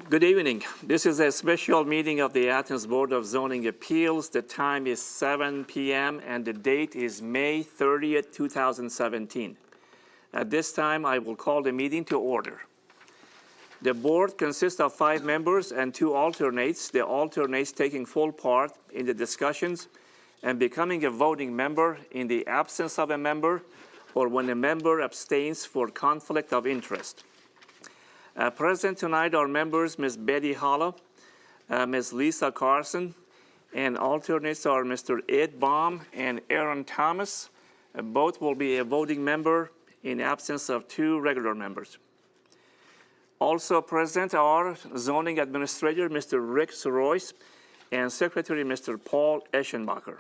Good evening. This is a special meeting of the Athens Board of Zoning Appeals. The time is 7 p.m. and the date is May 30th, 2017. At this time, I will call the meeting to order. The board consists of 5 members and 2 alternates, the alternates taking full part in the discussions and becoming a voting member in the absence of a member or when a member abstains for conflict of interest. Present tonight are members Ms. Betty Hollow, Ms. Lisa Carson, and alternates are Mr. Ed Baum and Aaron Thomas. Both will be a voting member in absence of 2 regular members. Also present are Zoning Administrator Mr. Rick Royce and Secretary Mr. Paul Eschenbacher.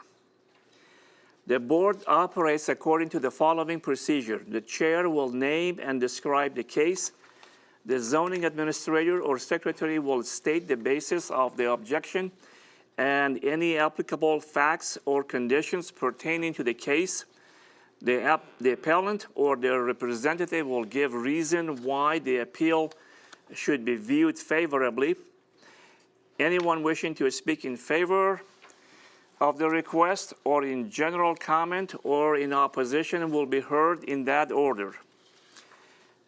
The board operates according to the following procedure. The chair will name and describe the case. The zoning administrator or secretary will state the basis of the objection and any applicable facts or conditions pertaining to the case. The appellant or their representative will give reason why the appeal should be viewed favorably. Anyone wishing to speak in favor of the request or in general comment or in opposition will be heard in that order.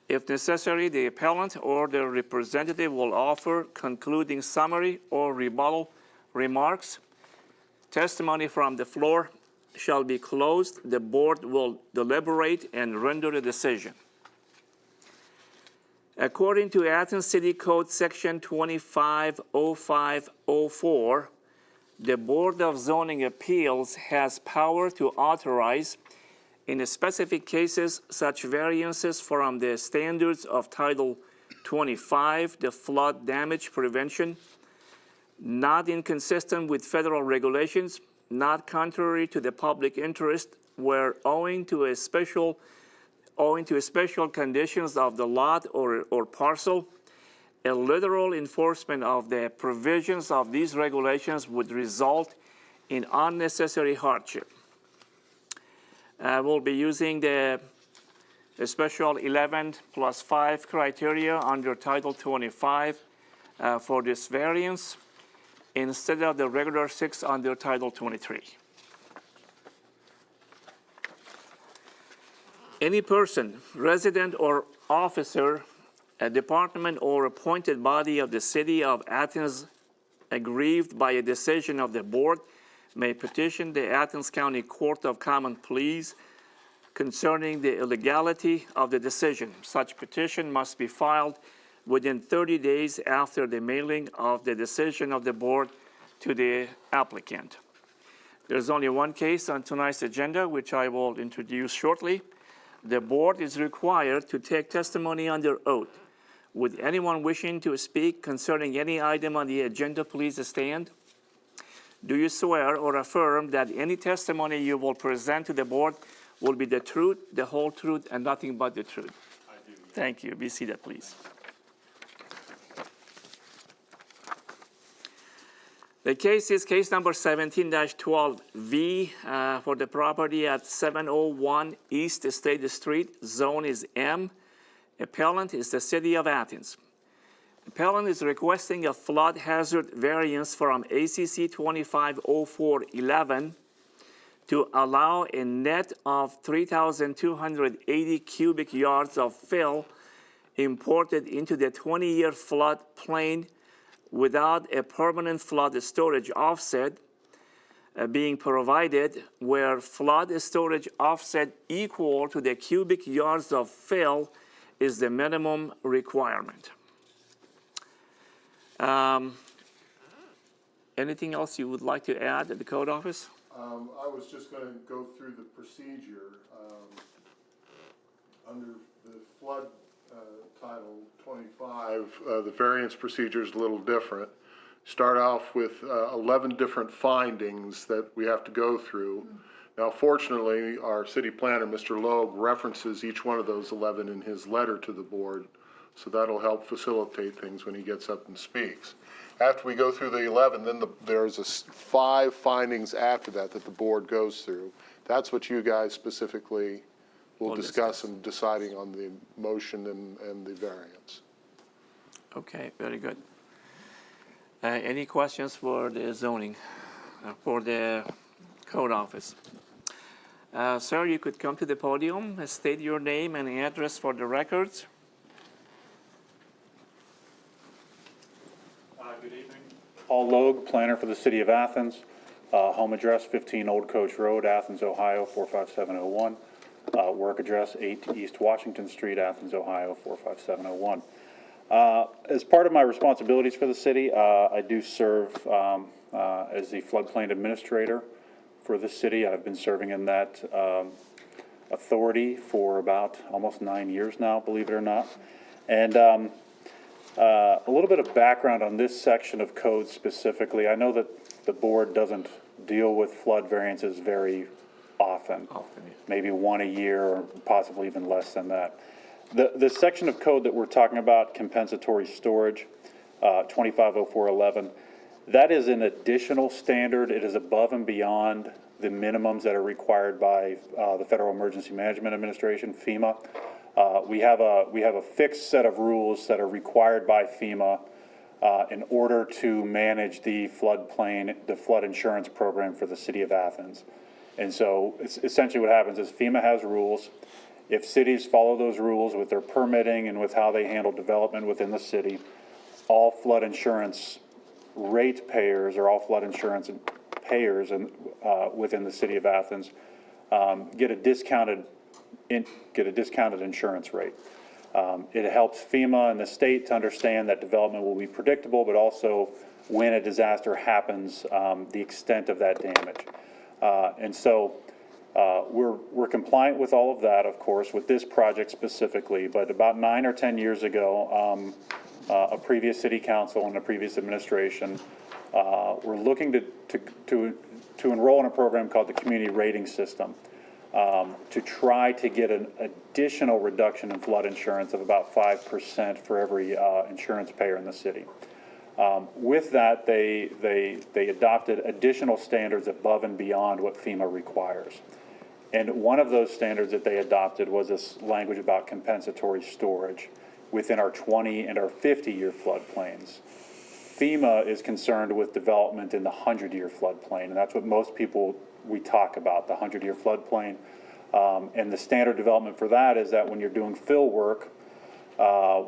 If necessary, the appellant or their representative will offer concluding summary or rebuttal remarks. Testimony from the floor shall be closed. The board will deliberate and render a decision. According to Athens City Code Section 250504, the Board of Zoning Appeals has power to authorize in specific cases such variances from the standards of Title 25, the flood damage prevention, not inconsistent with federal regulations, not contrary to the public interest, where owing to special conditions of the lot or parcel, a literal enforcement of the provisions of these regulations would result in unnecessary hardship. We'll be using the special 11+5 criteria under Title 25 for this variance instead of the regular 6 under Title 23. Any person, resident or officer, a department or appointed body of the City of Athens aggrieved by a decision of the board may petition the Athens County Court of Common Pleas concerning the illegality of the decision. Such petition must be filed within 30 days after the mailing of the decision of the board to the applicant. There's only one case on tonight's agenda, which I will introduce shortly. The board is required to take testimony under oath. Would anyone wishing to speak concerning any item on the agenda please stand? Do you swear or affirm that any testimony you will present to the board will be the truth, the whole truth, and nothing but the truth? I do. Thank you. Be seated, please. The case is case number 17-12V for the property at 701 East State Street. Zone is M. Appellant is the City of Athens. Appellant is requesting a flood hazard variance from ACC 250411 to allow a net of 3,280 cubic yards of fill imported into the 20-year flood plain without a permanent flood storage offset being provided, where flood storage offset equal to the cubic yards of fill is the minimum requirement. Anything else you would like to add at the code office? I was just going to go through the procedure. Under the flood Title 25, the variance procedure is a little different. Start off with 11 different findings that we have to go through. Now, fortunately, our city planner, Mr. Loeb, references each one of those 11 in his letter to the board, so that'll help facilitate things when he gets up and speaks. After we go through the 11, then there's 5 findings after that that the board goes through. That's what you guys specifically will discuss in deciding on the motion and the variance. Okay, very good. Any questions for the zoning, for the code office? Sir, you could come to the podium and state your name and address for the records. Good evening. Paul Logue, planner for the City of Athens. Home address 15 Old Coach Road, Athens, Ohio 45701. Work address 8 East Washington Street, Athens, Ohio 45701. As part of my responsibilities for the city, I do serve as the floodplain administrator for the city. I've been serving in that authority for about almost 9 years now, believe it or not. And a little bit of background on this section of code specifically. I know that the board doesn't deal with flood variances very often, maybe one a year or possibly even less than that. The section of code that we're talking about, compensatory storage, 250411, that is an additional standard. It is above and beyond the minimums that are required by the Federal Emergency Management Administration, FEMA. We have a fixed set of rules that are required by FEMA in order to manage the floodplain, the flood insurance program for the city of Athens. And so it's essentially what happens is FEMA has rules. If cities follow those rules with their permitting and with how they handle development within the city, all flood insurance rate payers or all flood insurance payers within the city of Athens get a discounted insurance rate. It helps FEMA and the state to understand that development will be predictable, but also when a disaster happens, the extent of that damage. And so we're compliant with all of that, of course, with this project specifically. But about 9 or 10 years ago, a previous city council and a previous administration were looking to enroll in a program called the Community Rating System to try to get an additional reduction in flood insurance of about 5% for every insurance payer in the city. With that, they adopted additional standards above and beyond what FEMA requires. And one of those standards that they adopted was this language about compensatory storage within our 20 and our 50-year floodplains. FEMA is concerned with development in the 100-year floodplain, and that's what most people we talk about, the 100-year floodplain. And the standard development for that is that when you're doing fill work,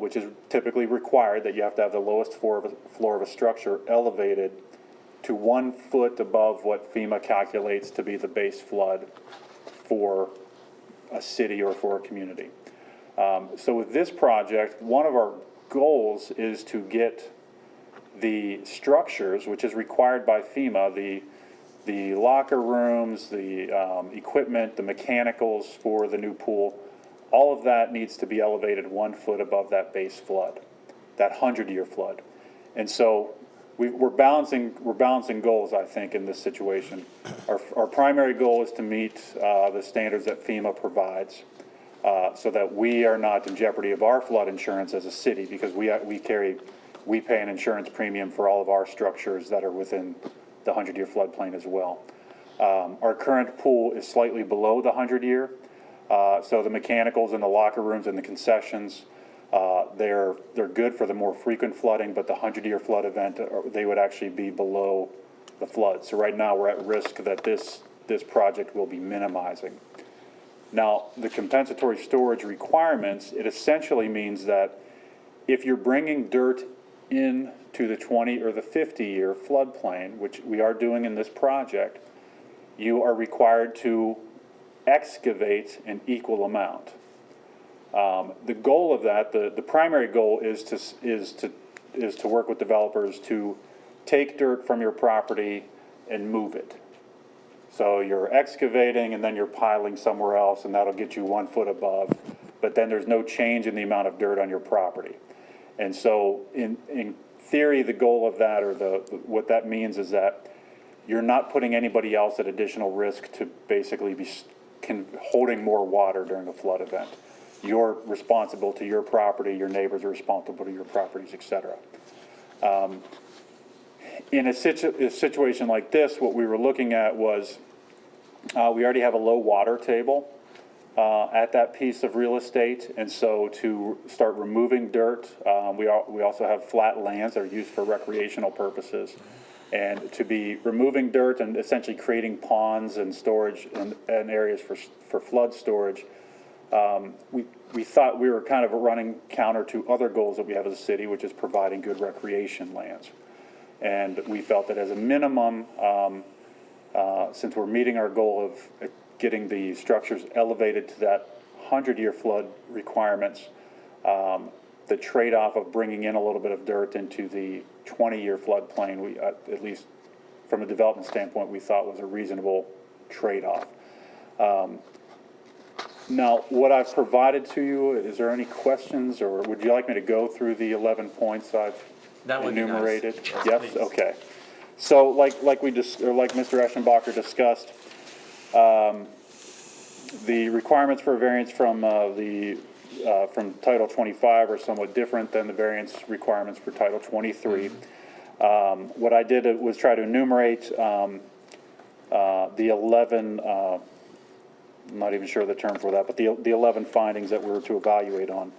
which is typically required, that you have to have the lowest floor of a structure elevated to 1 foot above what FEMA calculates to be the base flood for a city or for a community. So with this project, one of our goals is to get the structures, which is required by FEMA, the locker rooms, the equipment, the mechanicals for the new pool, all of that needs to be elevated 1 foot above that base flood, that 100-year flood. And so we're balancing goals, I think, in this situation. Our primary goal is to meet the standards that FEMA provides, so that we are not in jeopardy of our flood insurance as a city, because we pay an insurance premium for all of our structures that are within the 100-year floodplain as well. Our current pool is slightly below the 100-year, so the mechanicals in the locker rooms and the concessions, they're good for the more frequent flooding, but the 100-year flood event, they would actually be below the flood. So right now we're at risk that this project will be minimizing. Now, the compensatory storage requirements, it essentially means that if you're bringing dirt into the 20 or the 50-year floodplain, which we are doing in this project, you are required to excavate an equal amount. The goal of that, the primary goal is to work with developers to take dirt from your property and move it. So you're excavating and then you're piling somewhere else, and that'll get you 1 foot above but then there's no change in the amount of dirt on your property. And so in theory, the goal of that, or what that means is that you're not putting anybody else at additional risk to basically be holding more water during a flood event. You're responsible to your property, your neighbors are responsible to your properties, et cetera. In a situation like this, what we were looking at was we already have a low water table at that piece of real estate, and so to start removing dirt, we also have flat lands that are used for recreational purposes, and to be removing dirt and essentially creating ponds and storage and areas for flood storage, we thought we were kind of running counter to other goals that we have as a city, which is providing good recreation lands. And we felt that as a minimum, since we're meeting our goal of getting the structures elevated to that 100-year flood requirements, the trade-off of bringing in a little bit of dirt into the 20-year floodplain, we, at least from a development standpoint, we thought was a reasonable trade-off. Now, what I've provided to you, is there any questions, or would you like me to go through the 11 points I've enumerated? Nice. Yes, Please. okay. So like Mr. Eschenbacher discussed, the requirements for a variance from Title 25 are somewhat different than the variance requirements for Title 23. What I did was try to enumerate the 11, I'm not even sure of the term for that, but the 11 findings that we were to evaluate on.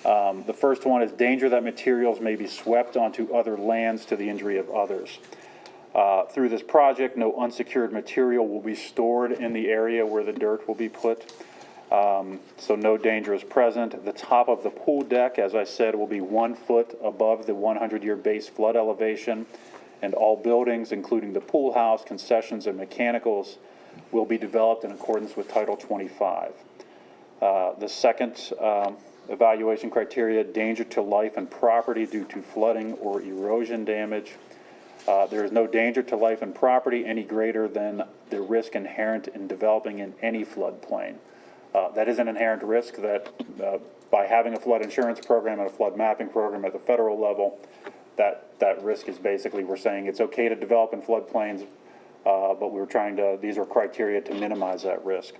The first one is danger that materials may be swept onto other lands to the injury of others. Through this project, no unsecured material will be stored in the area where the dirt will be put, so no danger is present. The top of the pool deck, as I said, will be 1 foot above the 100-year base flood elevation, and all buildings, including the pool house, concessions, and mechanicals, will be developed in accordance with Title 25. The second evaluation criteria, danger to life and property due to flooding or erosion damage. There is no danger to life and property any greater than the risk inherent in developing in any floodplain. That is an inherent risk that by having a flood insurance program and a flood mapping program at the federal level, that risk is basically, we're saying it's okay to develop in floodplains, but we're trying to, these are criteria to minimize that risk.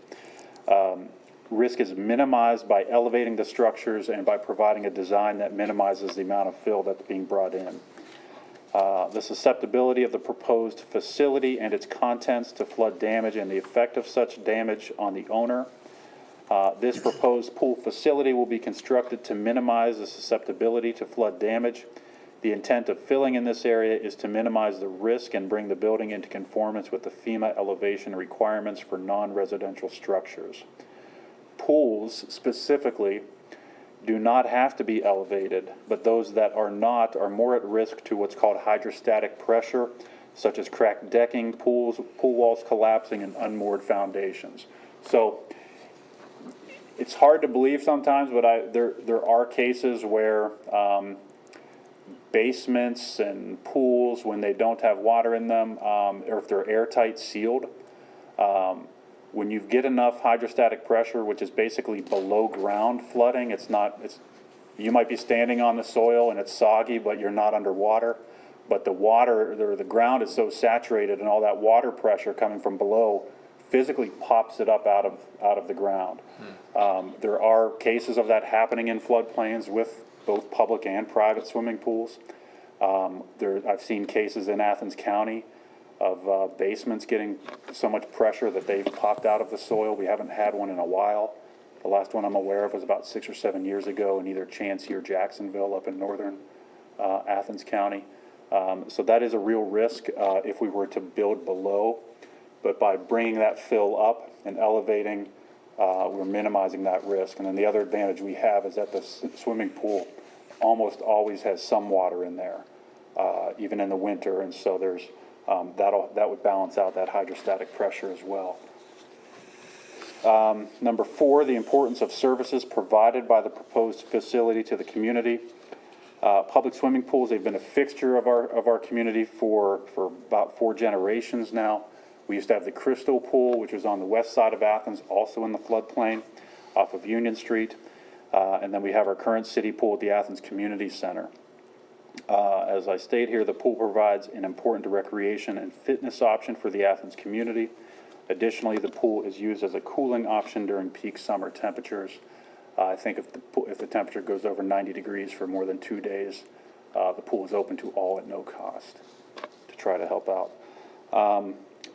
Risk is minimized by elevating the structures and by providing a design that minimizes the amount of fill that's being brought in. The susceptibility of the proposed facility and its contents to flood damage and the effect of such damage on the owner. This proposed pool facility will be constructed to minimize the susceptibility to flood damage. The intent of filling in this area is to minimize the risk and bring the building into conformance with the FEMA elevation requirements for non-residential structures. Pools specifically do not have to be elevated, but those that are not are more at risk to what's called hydrostatic pressure, such as cracked decking, pool walls collapsing, and unmoored foundations. So it's hard to believe sometimes, but there are cases where basements and pools, when they don't have water in them, or if they're airtight sealed, when you get enough hydrostatic pressure, which is basically below ground flooding, you might be standing on the soil and it's soggy, but you're not underwater. But the water, the ground is so saturated, and all that water pressure coming from below physically pops it up out of the ground. There are cases of that happening in floodplains with both public and private swimming pools. I've seen cases in Athens County of basements getting so much pressure that they've popped out of the soil. We haven't had one in a while. The last one I'm aware of was about 6 or 7 years ago in either Chansey or Jacksonville up in northern Athens County. So that is a real risk if we were to build below. But by bringing that fill up and elevating, we're minimizing that risk. And then the other advantage we have is that the swimming pool almost always has some water in there, even in the winter. And so there's that would balance out that hydrostatic pressure as well. Number 4, the importance of services provided by the proposed facility to the community. Public swimming pools, they've been a fixture of our community for about 4 generations now. We used to have the Crystal Pool, which was on the west side of Athens, also in the floodplain off of Union Street. And then we have our current city pool at the Athens Community Center. As I state here, the pool provides an important recreation and fitness option for the Athens community. Additionally, the pool is used as a cooling option during peak summer temperatures. I think if the temperature goes over 90 degrees for more than 2 days, the pool is open to all at no cost to try to help out.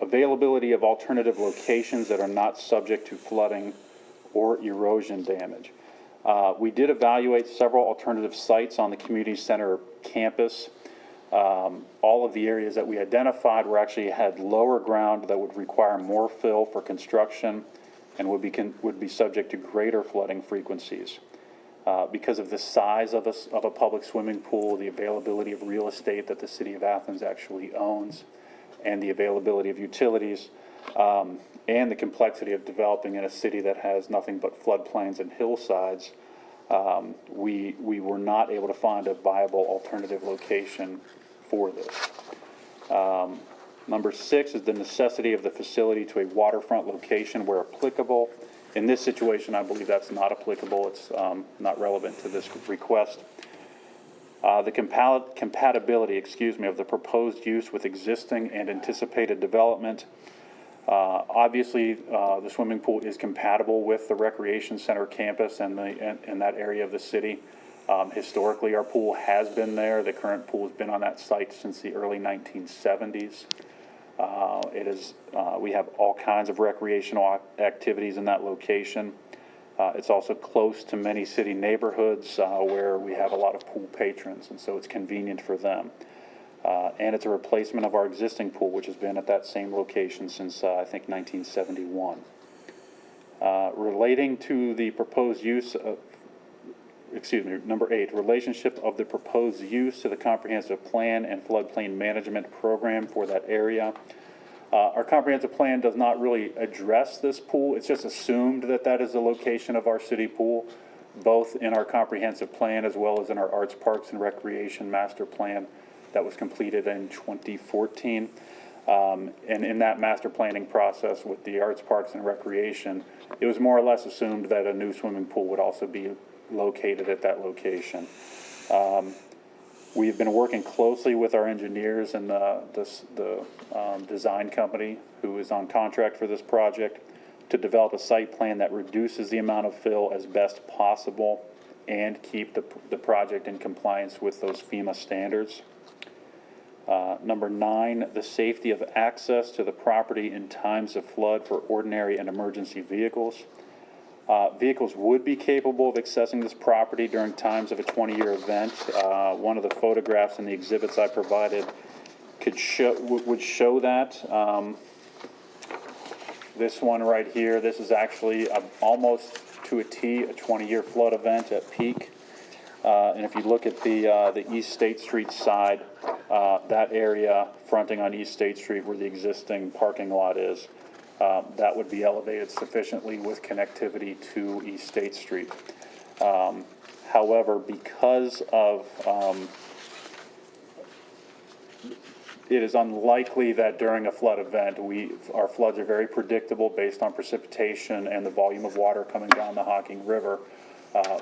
Availability of alternative locations that are not subject to flooding or erosion damage. We did evaluate several alternative sites on the community center campus. All of the areas that we identified were actually had lower ground that would require more fill for construction and would be subject to greater flooding frequencies. Because of the size of a public swimming pool, the availability of real estate that the city of Athens actually owns, and the availability of utilities, and the complexity of developing in a city that has nothing but floodplains and hillsides, we were not able to find a viable alternative location for this. Number 6 is the necessity of the facility to a waterfront location where applicable. In this situation, I believe that's not applicable. It's not relevant to this request. The compatibility, of the proposed use with existing and anticipated development. Obviously, the swimming pool is compatible with the recreation center campus and that area of the city. Historically, our pool has been there. The current pool has been on that site since the early 1970s. We have all kinds of recreational activities in that location. It's also close to many city neighborhoods where we have a lot of pool patrons, and so it's convenient for them. And it's a replacement of our existing pool, which has been at that same location since, I think, 1971. Relating to the proposed use of, number 8, relationship of the proposed use to the comprehensive plan and floodplain management program for that area. Our comprehensive plan does not really address this pool. It's just assumed that that is the location of our city pool, both in our comprehensive plan as well as in our Arts, Parks, and Recreation Master Plan that was completed in 2014. And in that master planning process with the Arts, Parks, and Recreation, it was more or less assumed that a new swimming pool would also be located at that location. We've been working closely with our engineers and the design company who is on contract for this project to develop a site plan that reduces the amount of fill as best possible and keep the project in compliance with those FEMA standards. Number 9, the safety of access to the property in times of flood for ordinary and emergency vehicles. Vehicles would be capable of accessing this property during times of a 20-year event. One of the photographs in the exhibits I provided would show that. This one right here, this is actually almost to a T, a 20-year flood event at peak. And if you look at the East State Street side, that area fronting on East State Street where the existing parking lot is, that would be elevated sufficiently with connectivity to East State Street. However, because of it is unlikely that during a flood event, our floods are very predictable based on precipitation and the volume of water coming down the Hocking River.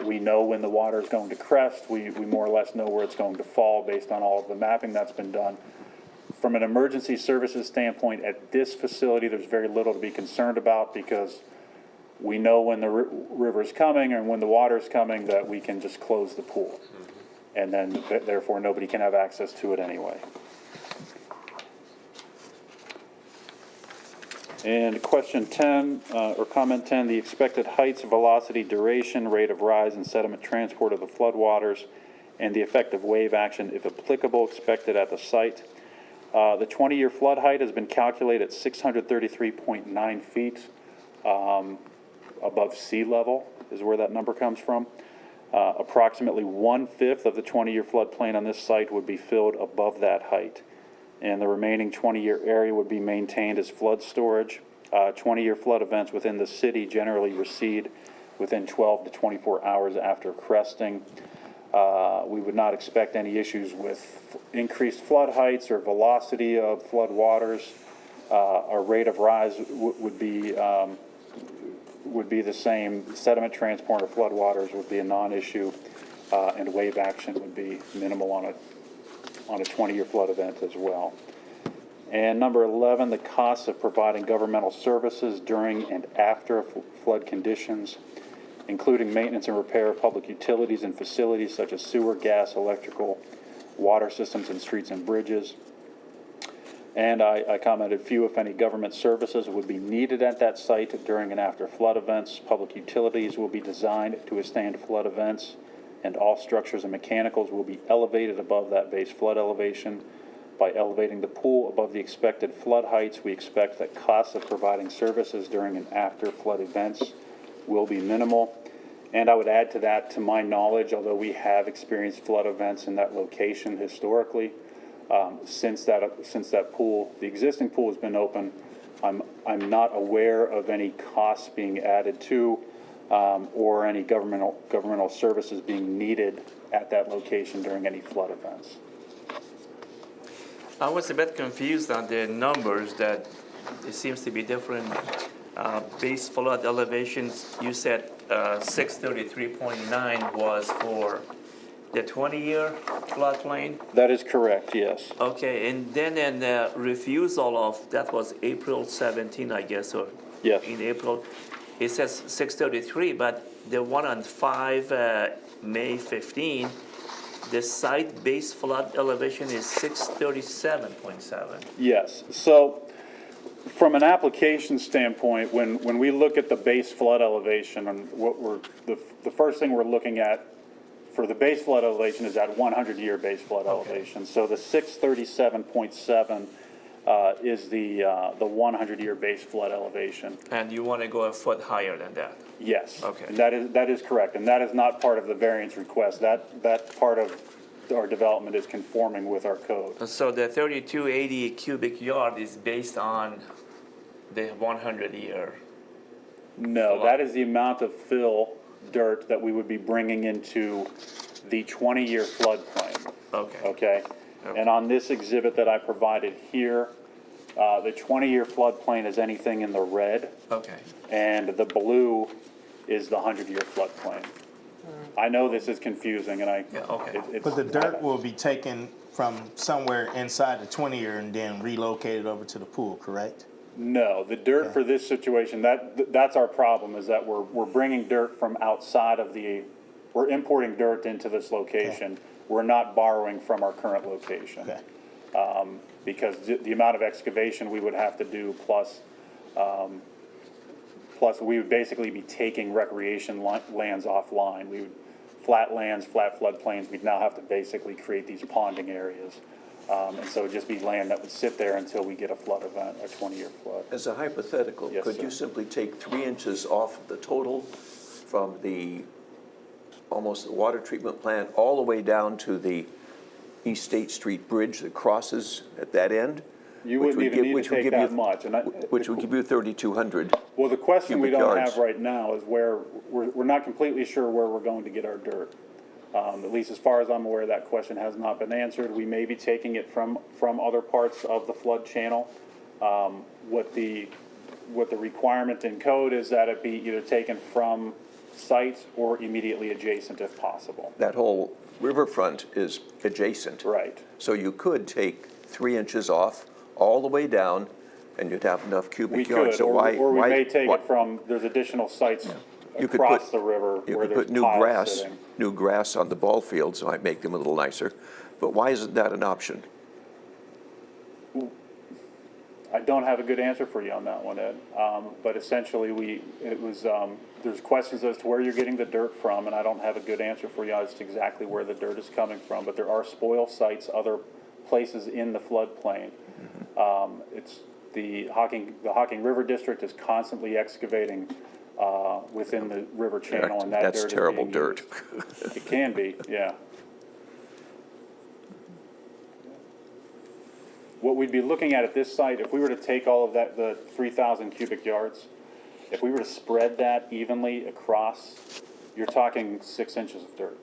We know when the water is going to crest. We more or less know where it's going to fall based on all of the mapping that's been done. From an emergency services standpoint, at this facility, there's very little to be concerned about because we know when the river is coming and when the water is coming that we can just close the pool. And then, therefore, nobody can have access to it anyway. And question 10, or comment 10, the expected heights, velocity, duration, rate of rise, and sediment transport of the floodwaters, and the effect of wave action, if applicable, expected at the site. The 20-year flood height has been calculated at 633.9 feet above sea level, is where that number comes from. Approximately 1/5 of the 20-year floodplain on this site would be filled above that height, and the remaining 20-year area would be maintained as flood storage. 20-year flood events within the city generally recede within 12 to 24 hours after cresting. We would not expect any issues with increased flood heights or velocity of flood waters. Our rate of rise would would be the same. Sediment transport or floodwaters would be a non-issue, and wave action would be minimal on a 20-year flood event as well. And number 11, the costs of providing governmental services during and after flood conditions, including maintenance and repair of public utilities and facilities such as sewer, gas, electrical, water systems, and streets and bridges. And I commented few, if any, government services would be needed at that site during and after flood events. Public utilities will be designed to withstand flood events, and all structures and mechanicals will be elevated above that base flood elevation. By elevating the pool above the expected flood heights, we expect that costs of providing services during and after flood events will be minimal. And I would add to that, to my knowledge, although we have experienced flood events in that location historically, since that pool, the existing pool has been open, I'm not aware of any costs being added to, or any governmental services being needed at that location during any flood events. I was a bit confused on the numbers that it seems to be different. Base flood elevations, you said 633.9 was for the 20-year floodplain? That is correct, yes. Okay, and then in refusal of, that was April 17, I guess, or Yes. in April, it says 633, but the one on 5 May 15, the site base flood elevation is 637.7. Yes. So from an application standpoint, when we look at the base flood elevation, and the first thing we're looking at for the base flood elevation is that 100-year base flood elevation. So the 637.7 is the 100-year base flood elevation. And you want to go a foot higher than that? Yes. Okay. And that is correct, and that is not part of the variance request. That part of our development is conforming with our code. So the 3280 cubic yard is based on the 100-year? No, that is the amount of fill, dirt, that we would be bringing into the 20-year floodplain. Okay. Okay? And on this exhibit that I provided here, the 20-year floodplain is anything in the red, Okay. and the blue is the 100-year floodplain. I know this is confusing, and Yeah, okay. it's. But the dirt will be taken from somewhere inside the 20-year and then relocated over to the pool, correct? No, the dirt for this situation, that's our problem, is that we're bringing dirt from outside of we're importing dirt into this location. We're not borrowing from our current location. Okay. Because the amount of excavation we would have to do, plus we would basically be taking recreation lands offline. We would, flat lands, flat floodplains, we'd now have to basically create these ponding areas. And so it'd just be land that would sit there until we get a flood event, a 20-year flood. As a hypothetical, Yes, could sir. you simply take 3 inches off the total from the, almost the water treatment plant, all the way down to the East State Street Bridge that crosses at that end? You Which wouldn't would even give- need which to would take give you- that much. Which would give you 3,200. Well, the question we cubic don't yards. have right now is where, we're not completely sure where we're going to get our dirt. At least as far as I'm aware, that question has not been answered. We may be taking it from other parts of the flood channel. What the requirement in code is that it be either taken from sites or immediately adjacent if possible. That whole riverfront is adjacent. Right. So you could take 3 inches off, all the way down, and you'd have enough We cubic yards. could, So why? or we why- may take why- it from, there's additional sites You could across put- the river You where could there's put new piles grass, sitting. new grass on the ball fields, so might make them a little nicer. But why isn't that an option? I don't have a good answer for you on that one, Ed. But essentially, there's questions as to where you're getting the dirt from, and I don't have a good answer for you as to exactly where the dirt is coming from. But there are spoil sites, other places in the floodplain. It's the Hocking River District is constantly excavating within the river channel, and that dirt is That's terrible being dirt. used. It can be, yeah. What we'd be looking at this site, if we were to take all of that, the 3,000 cubic yards, if we were to spread that evenly across, you're talking 6 inches of dirt.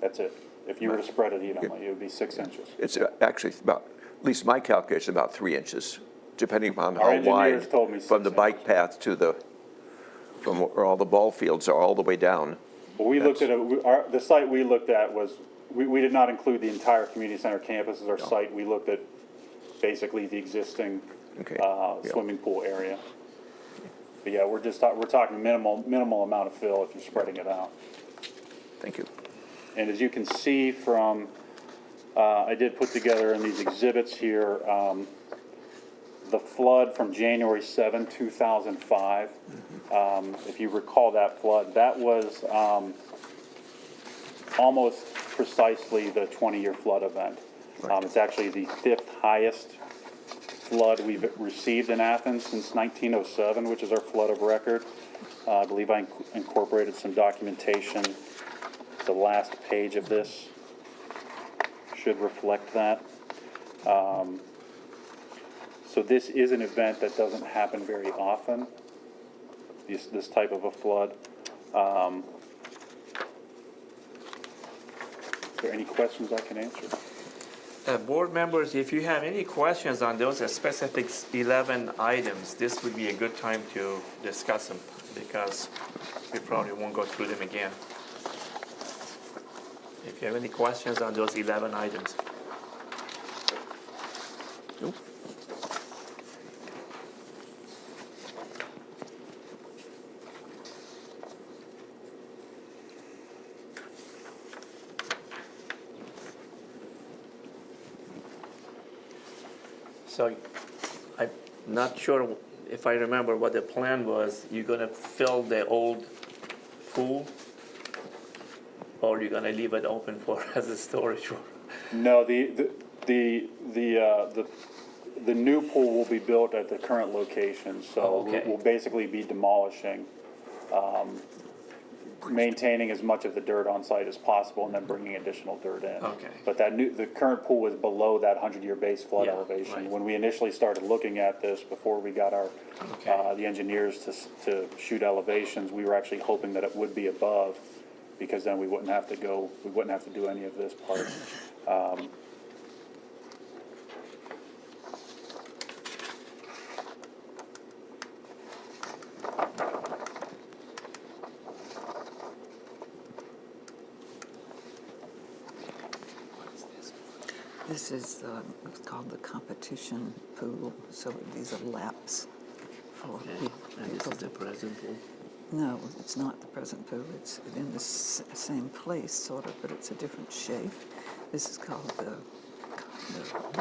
That's it. If you were to spread it evenly, it would be 6 inches. It's actually about, at least my calculation, about 3 inches, depending upon Our how engineers wide told me from the 6 bike path to the from where all the ball fields are all the way down. Well, we looked at, the site we looked at was, we did not include the entire community center campus as our site. We looked at basically the existing Okay, yeah. swimming pool area. But yeah, we're talking minimal amount of fill if you're spreading it out. Thank you. And as you can see from, I did put together in these exhibits here, the flood from January 7, 2005. If you recall that flood, that was almost precisely the 20-year flood event. It's actually the 5th highest flood we've received in Athens since 1907, which is our flood of record. I believe I incorporated some documentation. The last page of this should reflect that. So this is an event that doesn't happen very often, this type of a flood. Is there any questions I can answer? Board members, if you have any questions on those specific 11 items, this would be a good time to discuss them, because we probably won't go through them again. If you have any questions on those 11 items. Nope. So I'm not sure if I remember what the plan was. You're gonna fill the old pool, or you're gonna leave it open for as a storage room? No, the new pool will be built at the current location, so Oh, okay. we'll basically be demolishing, maintaining as much of the dirt on site as possible, and then bringing additional dirt in. Okay. But the current pool was below that 100-year base flood Yeah, elevation. right. When we initially started looking at this, before we got our, Okay. the engineers to shoot elevations, we were actually hoping that it would be above, because then we wouldn't have to do any of this part. This is it's called the competition pool, so these are laps for people. And this is the present pool? No, it's not the present pool. It's in the same place, sort of, but it's a different shape. This is called the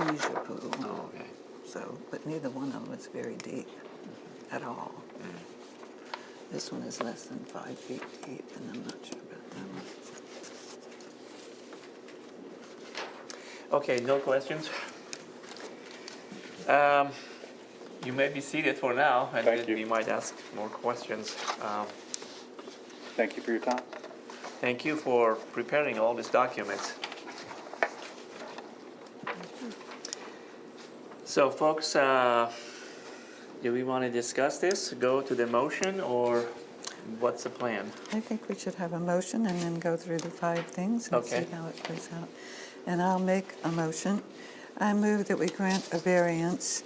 leisure pool. Oh, okay. So, but neither one of them is very deep at all. This one is less than 5 feet deep, and I'm not sure about that one. Okay, no questions? You may be seated for now, and Thank then you. we might ask more questions. Thank you for your time. Thank you for preparing all these documents. So folks, do we want to discuss this, go to the motion, or what's the plan? I think we should have a motion and then go through the 5 things and Okay. see how it plays out. And I'll make a motion. I move that we grant a variance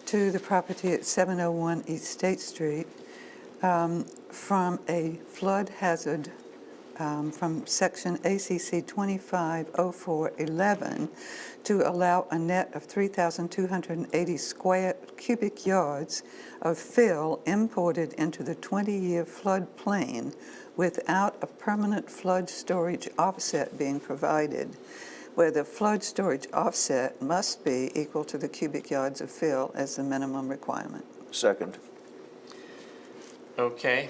to the property at 701 East State Street from a flood hazard from section ACC 250411 to allow a net of 3,280 square cubic yards of fill imported into the 20-year flood plain without a permanent flood storage offset being provided, where the flood storage offset must be equal to the cubic yards of fill as the minimum requirement. Second. Okay.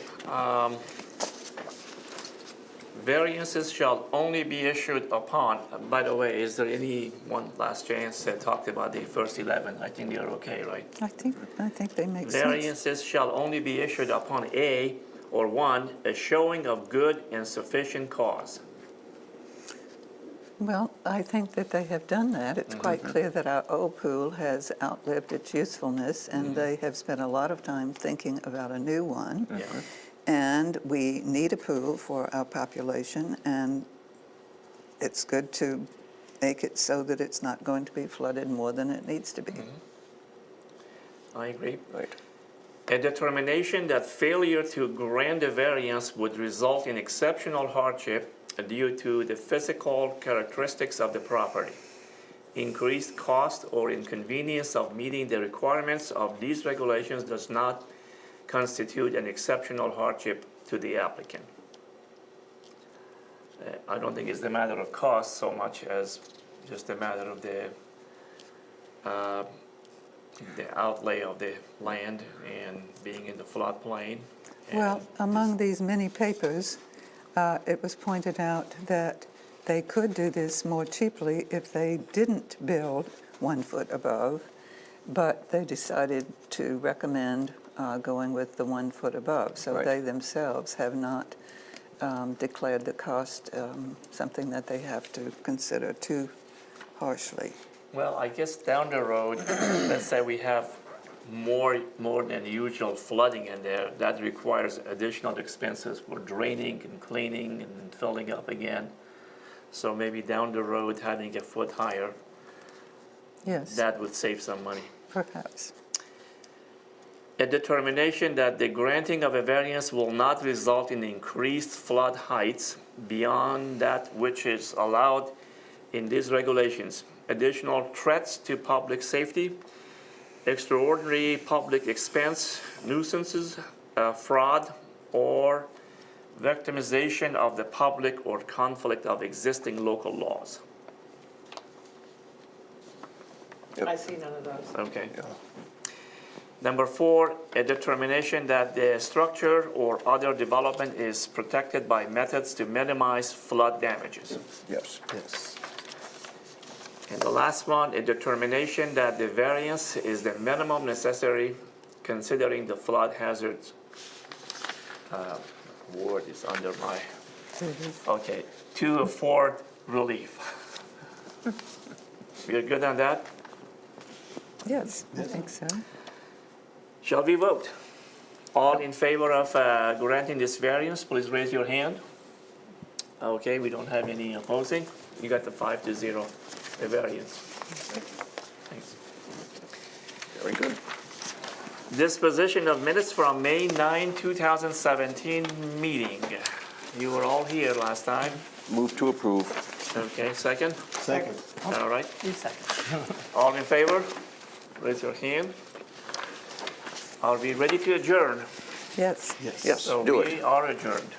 Variances shall only be issued upon, by the way, is there any one last chance that talked about the first 11? I think they're okay, right? I think they make sense. Variances shall only be issued upon A, or 1, a showing of good and sufficient cause. Well, I think that they have done that. It's quite clear that our old pool has outlived its usefulness, and they have spent a lot of time thinking about a new one. Yeah. And we need a pool for our population, and it's good to make it so that it's not going to be flooded more than it needs to be. I agree. Right. A determination that failure to grant a variance would result in exceptional hardship due to the physical characteristics of the property, increased cost or inconvenience of meeting the requirements of these regulations does not constitute an exceptional hardship to the applicant. I don't think it's a matter of cost so much as just a matter of the outlay of the land and being in the floodplain. Well, among these many papers, it was pointed out that they could do this more cheaply if they didn't build 1 foot above, but they decided to recommend going with the 1 foot above. So Right. they themselves have not declared the cost something that they have to consider too harshly. Well, I guess down the road, let's say we have more than usual flooding in there, that requires additional expenses for draining and cleaning and filling up again. So maybe down the road, having a foot higher, Yes, that would save some money. perhaps. A determination that the granting of a variance will not result in increased flood heights beyond that which is allowed in these regulations. Additional threats to public safety, extraordinary public expense, nuisances, fraud, or victimization of the public or conflict of existing local laws. I see none of those. Okay. Number 4, a determination that the structure or other development is protected by methods to minimize flood damages. Yes. Yes. And the last one, a determination that the variance is the minimum necessary considering the flood hazards. Word is under my, okay, to afford relief. We're good on that? Yes, I think so. Shall we vote? All in favor of granting this variance, please raise your hand. Okay, we don't have any opposing. You got the 5-0, the variance. Thanks. Very good. Disposition of minutes from May 9, 2017 meeting. You were all here last time. Move to approve. Okay, second? Second. All right. You second. All in favor? Raise your hand. Are we ready to adjourn? Yes. Yes. Yes, So do we it. are adjourned.